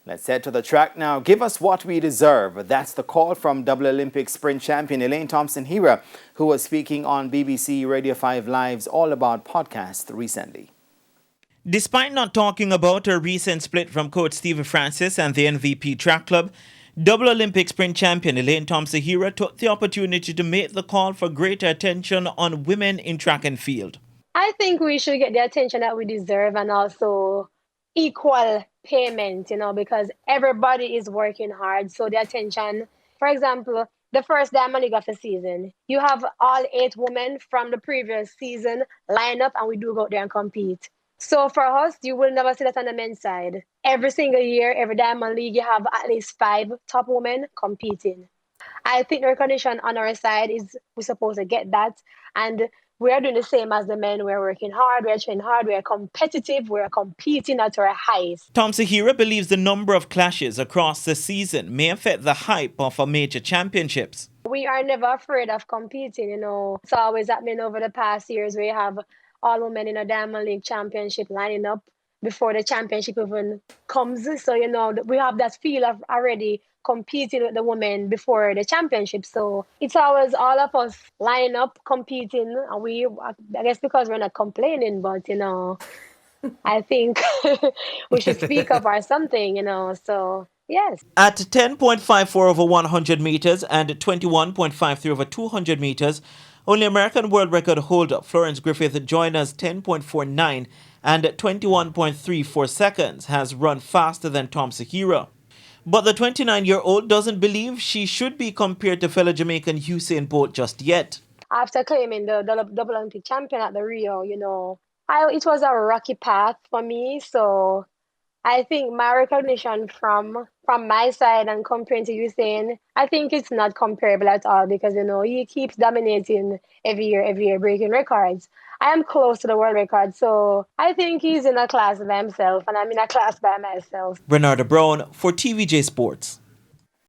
Let's head to the track now. Give us what we deserve. That's the call from double Olympic sprint champion Elaine Thompson-Herah, who was speaking on BBC Radio 5 Live's All About podcast recently. Despite not talking about her recent split from coach Steve Francis and the MVP track club, double Olympic sprint champion Elaine Thompson-Herah took the opportunity to make the call for greater attention on women in track and field. I think we should get the attention that we deserve and also equal payment, because everybody is working hard. So the attention, for example, the first Diamond League of the season, you have all 8 women from the previous season line up and we do go out there and compete. So for us, you will never see that on the men's side. Every single year, every Diamond League, you have at least 5 top women competing. I think the recognition on our side is we're supposed to get that. And we are doing the same as the men. We're working hard, we're training hard, we're competitive, we're competing at our highest. Thompson-Herah believes the number of clashes across the season may affect the hype of our major championships. We are never afraid of competing, It's always happening over the past years where you have all women in a Diamond League championship lining up before the championship even comes. So, we have that feel of already competing with the women before the championship. So it's always all of us lining up, competing. And I guess because we're not complaining, but, I think we should speak up or something, so... Yes. At 10.54 over 100 meters and 21.53 over 200 meters, only American world record holder Florence Griffith Joyner's 10.49 and 21.34 seconds has run faster than Thompson-Herah. But the 29-year-old doesn't believe she should be compared to fellow Jamaican Usain Bolt just yet. After claiming the double Olympic champion at the Rio, it was a rocky path for me, so... I think my recognition from my side and comparing to Usain, I think it's not comparable at all because, he keeps dominating every year, breaking records. I am close to the world record, so I think he's in a class by himself and I'm in a class by myself. Bernardo Brown for TVJ Sports.